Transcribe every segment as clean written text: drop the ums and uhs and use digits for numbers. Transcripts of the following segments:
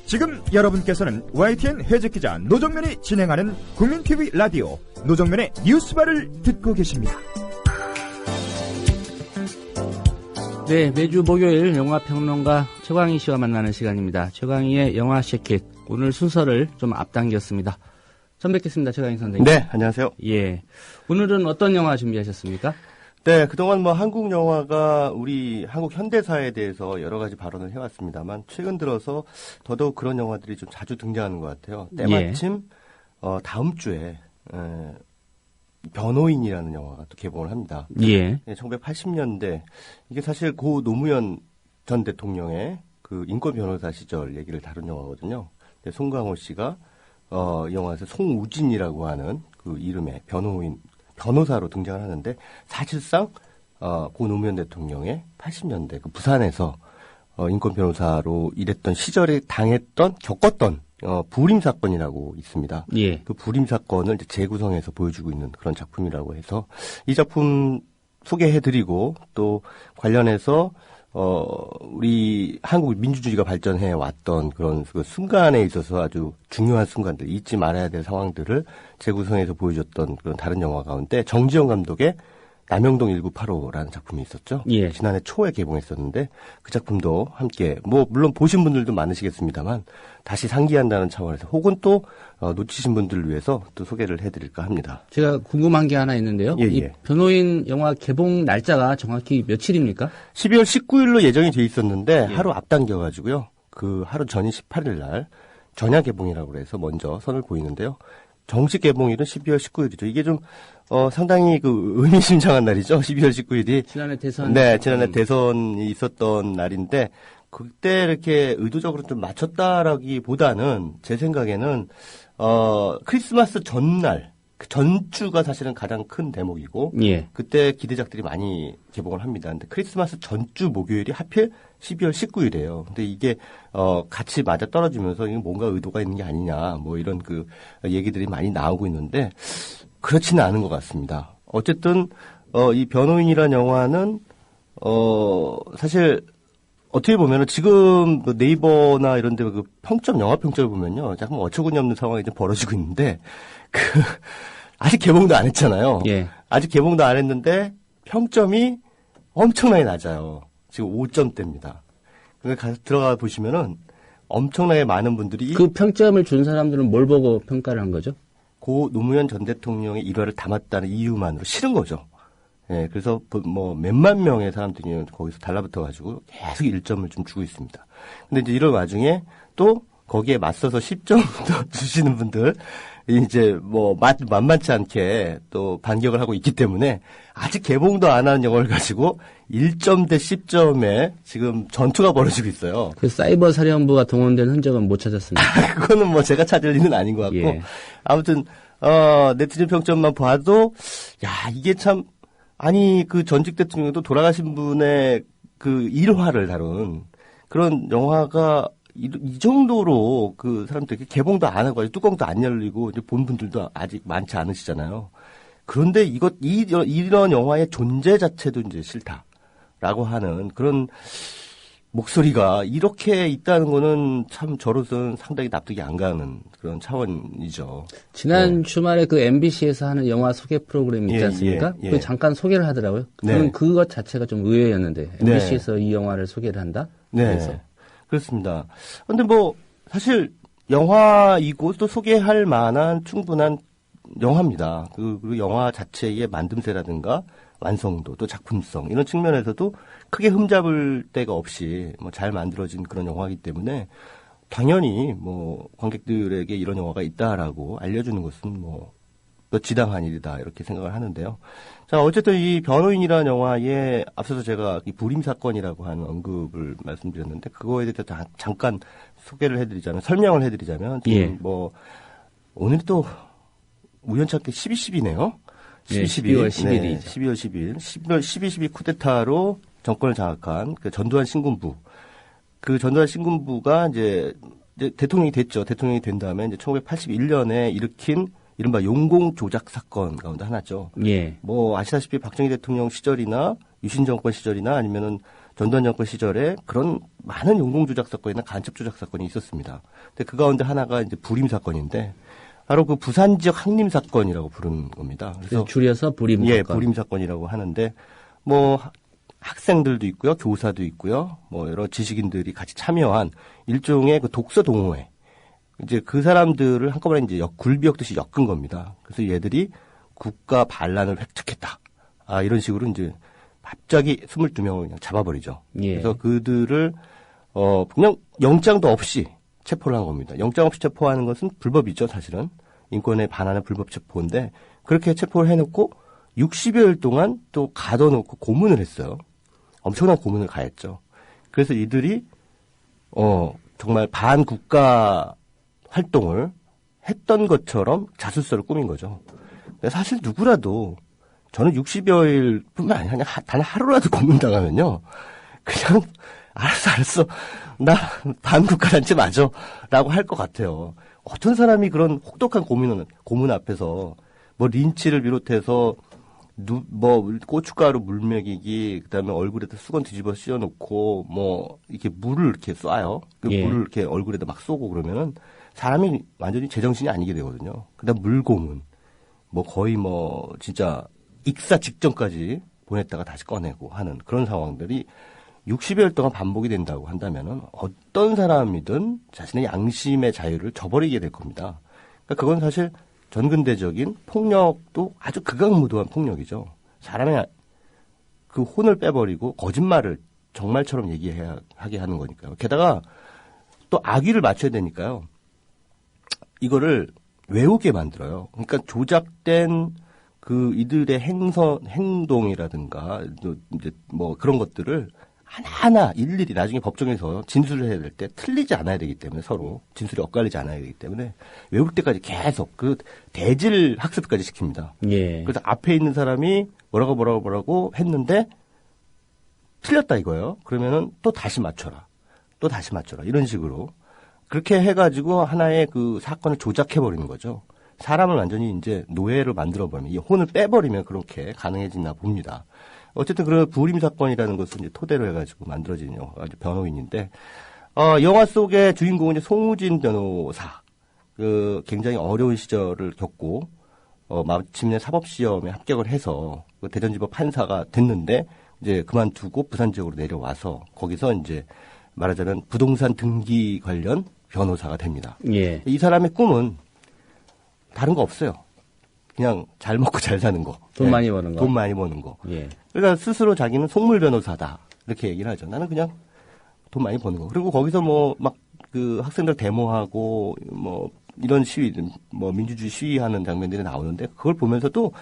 지금 여러분께서는 YTN 해적기자 노정면이 진행하는 국민TV 라디오 노정면의 뉴스바를 듣고 계십니다. 네, 매주 목요일 영화평론가 최광희 씨와 만나는 시간입니다. 최광희의 영화 쉐킷, 오늘 순서를 좀 앞당겼습니다. 처음 뵙겠습니다, 최광희 선생님. 네, 안녕하세요. 예, 오늘은 어떤 영화 준비하셨습니까? 네, 그동안 한국 영화가 우리 한국 현대사에 대해서 여러 가지 발언을 해왔습니다만 최근 들어서 더더욱 그런 영화들이 좀 자주 등장하는 것 같아요. 때마침 다음 주에 변호인이라는 영화가 또 개봉을 합니다. 예. 1980년대 이게 사실 고 노무현 전 대통령의 그 인권 변호사 시절 얘기를 다룬 영화거든요. 송강호 씨가 이 영화에서 송우진이라고 하는 그 이름의 변호사로 등장을 하는데 사실상 고 노무현 대통령의 80년대 그 부산에서 인권 변호사로 일했던 시절에 겪었던 불임 사건이라고 있습니다. 예. 그 불임 사건을 이제 재구성해서 보여주고 있는 그런 작품이라고 해서 이 작품 소개해드리고 또 관련해서 우리 한국 민주주의가 발전해 왔던 그런 그 순간에 있어서 아주 중요한 순간들, 잊지 말아야 될 상황들을 재구성해서 보여줬던 그런 다른 영화 가운데 정지영 감독의 남영동 1985라는 작품이 있었죠. 예. 지난해 초에 개봉했었는데 그 작품도 함께 물론 보신 분들도 많으시겠습니다만 다시 상기한다는 차원에서 혹은 또 놓치신 분들을 위해서 또 소개를 해드릴까 합니다. 제가 궁금한 게 하나 있는데요. 예, 이 변호인 영화 개봉 날짜가 정확히 며칠입니까? 12월 19일로 예정이 돼 있었는데 예. 하루 앞당겨가지고요. 그 하루 전인 18일 날 전야 개봉이라고 해서 먼저 선을 보이는데요. 정식 개봉일은 12월 19일이죠. 이게 좀 상당히 그 의미심장한 날이죠. 12월 19일이. 지난해 대선. 네, 지난해 대선이 있었던 날인데 그때 이렇게 의도적으로 좀 맞췄다라기보다는 제 생각에는 크리스마스 전날 그 전주가 사실은 가장 큰 대목이고 예. 그때 기대작들이 많이 개봉을 합니다. 근데 크리스마스 전주 목요일이 하필 12월 19일이에요. 근데 이게 같이 맞아 떨어지면서 이게 뭔가 의도가 있는 게 아니냐 뭐 이런 그 얘기들이 많이 나오고 있는데 그렇지는 않은 것 같습니다. 어쨌든 이 변호인이란 영화는 사실 어떻게 보면은 지금 네이버나 이런 데 그 영화 평점을 보면요. 약간 어처구니 없는 상황이 좀 벌어지고 있는데 아직 개봉도 안 했잖아요. 예. 아직 개봉도 안 했는데 평점이 엄청나게 낮아요. 지금 5점대입니다. 그러니까 들어가 보시면은 엄청나게 많은 분들이 그 평점을 준 사람들은 뭘 보고 평가를 한 거죠? 고 노무현 전 대통령의 일화를 담았다는 이유만으로 싫은 거죠. 예, 그래서 뭐 몇만 명의 사람들이 거기서 달라붙어가지고 계속 1점을 좀 주고 있습니다. 근데 이제 이런 와중에 또 거기에 맞서서 10점 더 주시는 분들 이제 뭐 만만치 않게 또 반격을 하고 있기 때문에 아직 개봉도 안 하는 영화를 가지고 1점 대 10점에 지금 전투가 벌어지고 있어요. 그 사이버 사령부가 동원된 흔적은 못 찾았습니다. 그거는 뭐 제가 찾을 일은 아닌 것 같고 예. 아무튼 네티즌 평점만 봐도 야 이게 참 아니 그 전직 대통령도 돌아가신 분의 그 일화를 다룬 그런 영화가 이 정도로 그 사람들이 개봉도 안 하고 뚜껑도 안 열리고 이제 본 분들도 아직 많지 않으시잖아요. 그런데 이런 영화의 존재 자체도 이제 싫다라고 하는 그런 목소리가 이렇게 있다는 거는 참 저로서는 상당히 납득이 안 가는 그런 차원이죠. 지난 주말에 그 MBC에서 하는 영화 소개 프로그램이 있지 않습니까? 예. 그 잠깐 소개를 하더라고요. 저는 네. 그것 자체가 좀 의외였는데 MBC에서 이 영화를 소개를 한다? 네. 그래서. 그렇습니다. 근데 뭐 사실 영화이고 또 소개할 만한 충분한 영화입니다. 그 영화 자체의 만듦새라든가 완성도 또 작품성 이런 측면에서도 크게 흠잡을 데가 없이 뭐 잘 만들어진 그런 영화이기 때문에 당연히 뭐 관객들에게 이런 영화가 있다라고 알려주는 것은 뭐 지당한 일이다 이렇게 생각을 하는데요. 자 어쨌든 이 변호인이라는 영화에 앞서서 제가 이 불임 사건이라고 하는 언급을 말씀드렸는데 그거에 대해서 잠깐 소개를 해드리자면 설명을 해드리자면 지금 예. 뭐 오늘이 또 우연찮게 12.12네요. 12월 10일이죠. 네, 12월 10일. 12.12 쿠데타로 정권을 장악한 그 전두환 신군부. 그 전두환 신군부가 이제 대통령이 됐죠. 대통령이 된 다음에 이제 1981년에 일으킨 이른바 용공 조작 사건 가운데 하나죠. 예. 뭐 아시다시피 박정희 대통령 시절이나 유신 정권 시절이나 아니면은 전두환 정권 시절에 그런 많은 용공 조작 사건이나 간첩 조작 사건이 있었습니다. 근데 그 가운데 하나가 이제 부림 사건인데 바로 그 부산 지역 항림 사건이라고 부르는 겁니다. 그래서 줄여서 부림 예, 사건. 부림 사건이라고 하는데 뭐 학생들도 있고요, 교사도 있고요, 뭐 여러 지식인들이 같이 참여한 일종의 그 독서 동호회. 이제 그 사람들을 한꺼번에 이제 굴비역듯이 엮은 겁니다. 그래서 얘들이 국가 반란을 획득했다. 아, 이런 식으로 이제 갑자기 22명을 그냥 잡아버리죠. 예. 그래서 그들을 그냥 영장도 없이 체포를 한 겁니다. 영장 없이 체포하는 것은 불법이죠, 사실은. 인권에 반하는 불법 체포인데 그렇게 체포를 해놓고 60여일 동안 또 가둬놓고 고문을 했어요. 엄청난 고문을 가했죠. 그래서 이들이 정말 반국가 활동을 했던 것처럼 자술서를 꾸민 거죠. 사실 누구라도 저는 60여일뿐만 아니라 그냥 단 하루라도 고문당하면요. 그냥 알았어. 나 반국가단체 맞아. 라고 할 것 같아요. 어떤 사람이 그런 혹독한 고문 앞에서 뭐 린치를 비롯해서 뭐 고춧가루 물 먹이기, 그다음에 얼굴에다 수건 뒤집어 씌워놓고 뭐 이렇게 물을 이렇게 쏴요. 그 예. 물을 이렇게 얼굴에다 막 쏘고 그러면은 사람이 완전히 제정신이 아니게 되거든요. 그다음 물고문, 뭐 거의 뭐 진짜 익사 직전까지 보냈다가 다시 꺼내고 하는 그런 상황들이 60여일 동안 반복이 된다고 한다면은 어떤 사람이든 자신의 양심의 자유를 저버리게 될 겁니다. 그러니까 그건 사실 전근대적인 폭력도 아주 극악무도한 폭력이죠. 사람의 그 혼을 빼버리고 거짓말을 정말처럼 하게 하는 거니까요. 게다가 또 악의를 맞춰야 되니까요. 이거를 외우게 만들어요. 그러니까 조작된 그 이들의 행동이라든가 이제 뭐 그런 것들을 하나하나 일일이 나중에 법정에서 진술을 해야 될 때 틀리지 않아야 되기 때문에 서로 진술이 엇갈리지 않아야 되기 때문에 외울 때까지 계속 그 대질 학습까지 시킵니다. 예. 그래서 앞에 있는 사람이 뭐라고 했는데 틀렸다 이거예요. 그러면은 또 다시 맞춰라. 이런 식으로 그렇게 해가지고 하나의 그 사건을 조작해버리는 거죠. 사람을 완전히 이제 노예로 만들어버리면, 이 혼을 빼버리면 그렇게 가능해지나 봅니다. 어쨌든 그런 부림 사건이라는 것을 이제 토대로 해가지고 만들어진 영화가 이제 변호인인데, 영화 속의 주인공은 이제 송우진 변호사. 그 굉장히 어려운 시절을 겪고, 마침내 사법시험에 합격을 해서 그 대전지법 판사가 됐는데, 이제 그만두고 부산 지역으로 내려와서 거기서 이제 말하자면 부동산 등기 관련 변호사가 됩니다. 예. 이 사람의 꿈은 다른 거 없어요. 그냥 잘 먹고 잘 사는 거. 돈 많이 버는 거. 돈 많이 버는 거. 예. 그러니까 스스로 자기는 속물 변호사다. 이렇게 얘기를 하죠. 나는 그냥 돈 많이 버는 거. 그리고 거기서 뭐 막 그 학생들 데모하고 뭐 이런 시위, 뭐 민주주의 시위하는 장면들이 나오는데 그걸 보면서도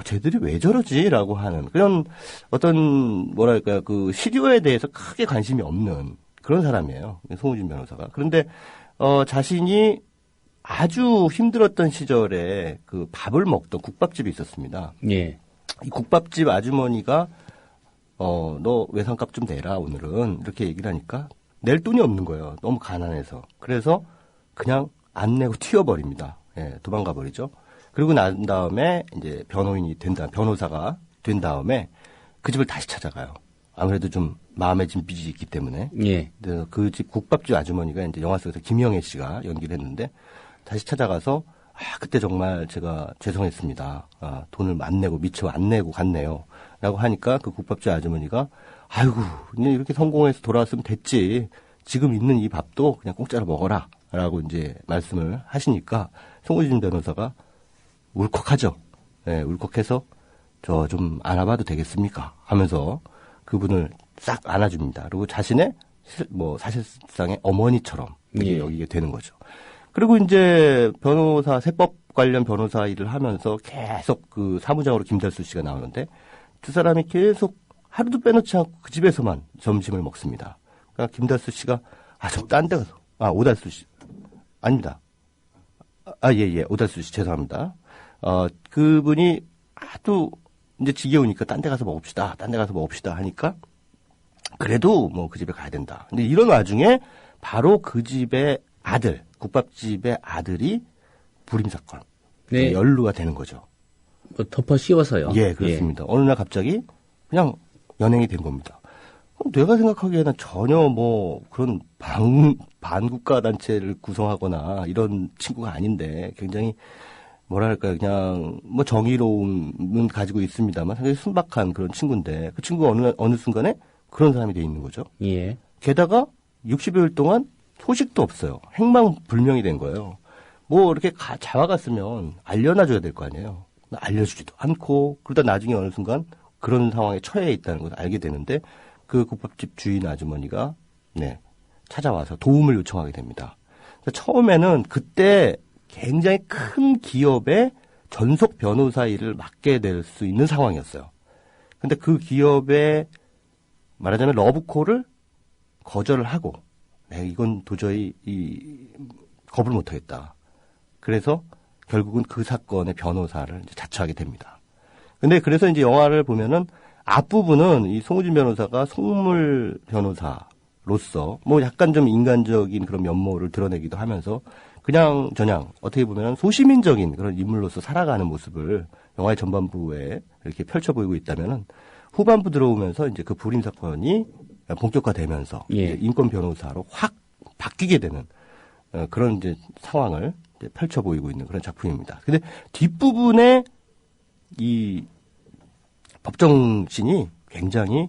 쟤들이 왜 저러지라고 하는 그런 어떤 뭐랄까 그 시류에 대해서 크게 관심이 없는 그런 사람이에요. 송우진 변호사가. 그런데 자신이 아주 힘들었던 시절에 그 밥을 먹던 국밥집이 있었습니다. 예. 이 국밥집 아주머니가 너 외상값 좀 내라 오늘은 이렇게 얘기를 하니까 낼 돈이 없는 거예요. 너무 가난해서. 그래서 그냥 안 내고 튀어버립니다. 예, 도망가 버리죠. 그리고 난 다음에 이제 변호사가 된 다음에 그 집을 다시 찾아가요. 아무래도 좀 마음에 진 빚이 있기 때문에. 예. 그 집 국밥집 아주머니가 이제 영화 속에서 김영애 씨가 연기를 했는데 다시 찾아가서 그때 정말 제가 죄송했습니다. 돈을 안 내고 미처 안 내고 갔네요. 라고 하니까 그 국밥집 아주머니가 아이고 그냥 이렇게 성공해서 돌아왔으면 됐지. 지금 있는 이 밥도 그냥 공짜로 먹어라. 라고 이제 말씀을 하시니까 송우진 변호사가 울컥하죠. 네, 울컥해서 저 좀 안아봐도 되겠습니까? 하면서 그분을 싹 안아줍니다. 그리고 자신의 뭐 사실상의 어머니처럼 예. 여기게 되는 거죠. 그리고 이제 세법 관련 변호사 일을 하면서 계속 그 사무장으로 김달수 씨가 나오는데 두 사람이 계속 하루도 빼놓지 않고 그 집에서만 점심을 먹습니다. 그러니까 김달수 씨가 저 딴 데 가서 오달수 씨 아닙니다. 예, 오달수 씨 죄송합니다. 그분이 하도 이제 지겨우니까 딴 데 가서 먹읍시다 하니까 그래도 뭐 그 집에 가야 된다. 근데 이런 와중에 바로 그 집의 아들, 국밥집의 아들이 부림 사건. 네. 연루가 되는 거죠. 뭐 덮어 씌워서요. 예, 그렇습니다. 어느 날 갑자기 그냥 연행이 된 겁니다. 내가 생각하기에는 전혀 뭐 그런 반국가 단체를 구성하거나 이런 친구가 아닌데 굉장히 뭐랄까요, 그냥 뭐 정의로움은 가지고 있습니다만 상당히 순박한 그런 친구인데 그 친구가 어느 순간에 그런 사람이 돼 있는 거죠. 예. 게다가 60여일 동안 소식도 없어요. 행방불명이 된 거예요. 뭐 이렇게 자와갔으면 알려놔줘야 될 거 아니에요. 알려주지도 않고 그러다 나중에 어느 순간 그런 상황에 처해 있다는 것을 알게 되는데 그 국밥집 주인 아주머니가 찾아와서 도움을 요청하게 됩니다. 처음에는 그때 굉장히 큰 기업의 전속 변호사 일을 맡게 될 수 있는 상황이었어요. 근데 그 기업의 말하자면 러브콜을 거절을 하고 이건 도저히 겁을 못하겠다. 그래서 결국은 그 사건의 변호사를 이제 자처하게 됩니다. 근데 그래서 이제 영화를 보면은 앞부분은 이 송우진 변호사가 속물 변호사로서 뭐 약간 좀 인간적인 그런 면모를 드러내기도 하면서 그냥 어떻게 보면 소시민적인 그런 인물로서 살아가는 모습을 영화의 전반부에 이렇게 펼쳐 보이고 있다면은 후반부 들어오면서 이제 그 불임 사건이 본격화되면서 이제 인권 변호사로 확 바뀌게 되는 그런 이제 상황을 이제 펼쳐 보이고 있는 그런 작품입니다. 근데 뒷부분에 이 법정씬이 굉장히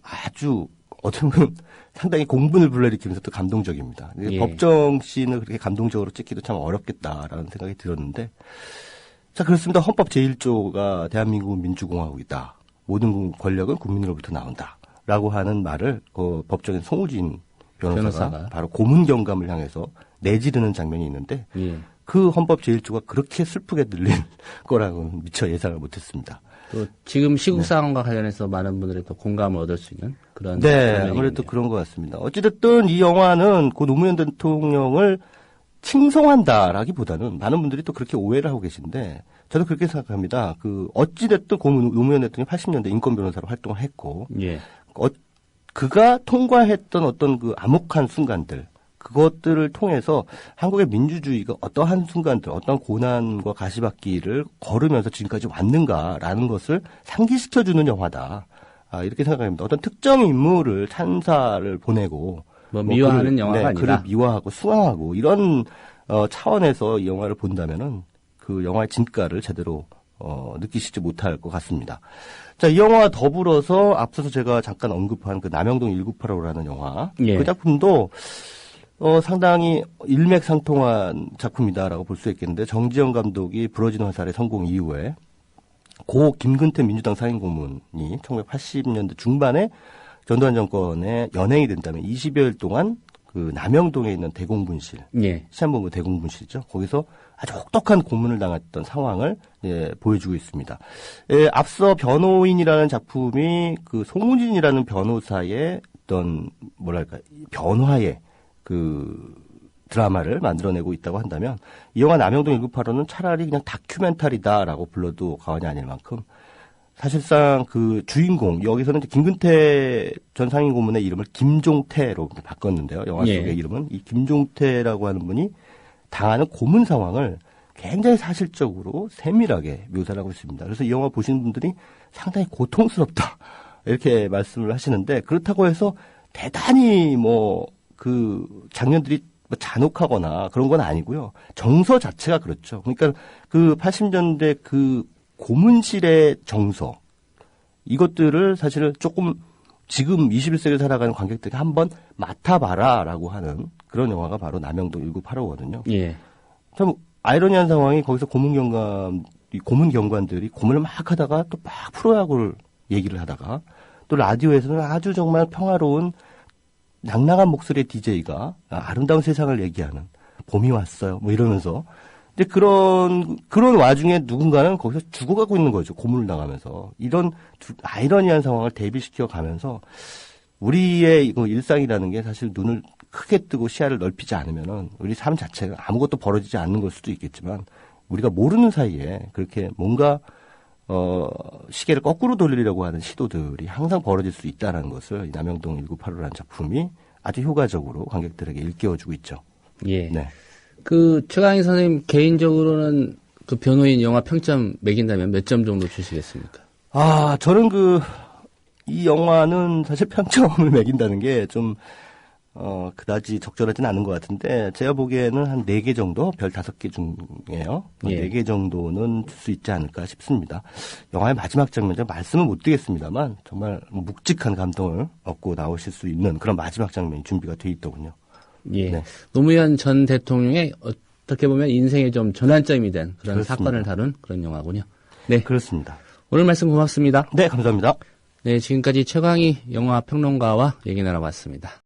아주 어떻게 보면 상당히 공분을 불러일으키면서 또 감동적입니다. 법정씬을 그렇게 감동적으로 찍기도 참 어렵겠다라는 생각이 들었는데, 자, 그렇습니다. 헌법 제1조가 대한민국은 민주공화국이다. 모든 권력은 국민으로부터 나온다. 라고 하는 말을 법정의 송우진 변호사가 바로 고문 경감을 향해서 내지르는 장면이 있는데, 그 헌법 제1조가 그렇게 슬프게 들릴 거라고는 미처 예상을 못했습니다. 또 지금 시국 상황과 관련해서 많은 분들이 또 공감을 얻을 수 있는 그런 아무래도 그런 것 같습니다. 어찌됐든 이 영화는 고 노무현 대통령을 칭송한다라기보다는 많은 분들이 또 그렇게 오해를 하고 계신데 저도 그렇게 생각합니다. 어찌됐든 고 노무현 대통령이 80년대 인권 변호사로 활동을 했고 그가 통과했던 어떤 그 암흑한 순간들 그것들을 통해서 한국의 민주주의가 어떠한 순간들, 어떤 고난과 가시밭길을 걸으면서 지금까지 왔는가라는 것을 상기시켜주는 영화다. 이렇게 생각합니다. 어떤 특정 인물을 찬사를 보내고 미화하는 영화가 아니다. 그를 미화하고 수강하고 이런 차원에서 이 영화를 본다면은 그 영화의 진가를 제대로 느끼시지 못할 것 같습니다. 자, 이 영화와 더불어서 앞서서 제가 잠깐 언급한 그 남영동 1985라는 영화 그 작품도 상당히 일맥상통한 작품이다라고 볼 수 있겠는데 정지영 감독이 부러진 화살의 성공 이후에 고 김근태 민주당 상임고문이 1980년대 중반에 전두환 정권에 연행이 된다면 20여일 동안 그 남영동에 있는 대공분실, 시한본부 대공분실이죠. 거기서 아주 혹독한 고문을 당했던 상황을 보여주고 있습니다. 앞서 변호인이라는 작품이 그 송우진이라는 변호사의 어떤 뭐랄까 변화의 그 드라마를 만들어내고 있다고 한다면 이 영화 남영동 1985는 차라리 그냥 다큐멘터리다라고 불러도 과언이 아닐 만큼 사실상 그 주인공 여기서는 이제 김근태 전 상임고문의 이름을 김종태로 바꿨는데요. 영화 속의 이름은 이 김종태라고 하는 분이 당하는 고문 상황을 굉장히 사실적으로 세밀하게 묘사를 하고 있습니다. 그래서 이 영화 보시는 분들이 상당히 고통스럽다 이렇게 말씀을 하시는데 그렇다고 해서 대단히 그 장면들이 잔혹하거나 그런 건 아니고요. 정서 자체가 그렇죠. 그러니까 그 80년대 그 고문실의 정서 이것들을 사실은 조금 지금 21세기를 살아가는 관객들이 한번 맡아봐라라고 하는 그런 영화가 바로 남영동 1985거든요. 참 아이러니한 상황이 거기서 고문 경관들이 고문을 막 하다가 또 막 프로야구를 얘기를 하다가 또 라디오에서는 아주 정말 평화로운 낭낭한 목소리의 DJ가 아름다운 세상을 얘기하는 봄이 왔어요. 이러면서. 근데 그런 와중에 누군가는 거기서 죽어가고 있는 거죠. 고문을 당하면서. 이런 아이러니한 상황을 대비시켜 가면서 우리의 일상이라는 게 사실 눈을 크게 뜨고 시야를 넓히지 않으면은 우리 삶 자체가 아무것도 벌어지지 않는 걸 수도 있겠지만 우리가 모르는 사이에 그렇게 뭔가 시계를 거꾸로 돌리려고 하는 시도들이 항상 벌어질 수 있다는 것을 이 남영동 1985라는 작품이 아주 효과적으로 관객들에게 일깨워주고 있죠. 그 최강희 선생님 개인적으로는 그 변호인 영화 평점 매긴다면 몇 점 정도 주시겠습니까? 저는 이 영화는 사실 평점을 매긴다는 게 좀, 그다지 적절하진 않은 것 같은데, 제가 보기에는 한 4개 정도, 별 5개 중에요. 예. 4개 정도는 줄 수 있지 않을까 싶습니다. 영화의 마지막 장면, 제가 말씀은 못 드리겠습니다만, 정말 묵직한 감동을 얻고 나오실 수 있는 그런 마지막 장면이 준비가 돼 있더군요. 예. 네. 노무현 전 대통령의 어떻게 보면 인생의 좀 전환점이 된 그런 그렇습니다. 사건을 다룬 그런 영화군요. 네. 그렇습니다. 오늘 말씀 고맙습니다. 네, 감사합니다. 네, 지금까지 최광희 영화 평론가와 얘기 나눠봤습니다.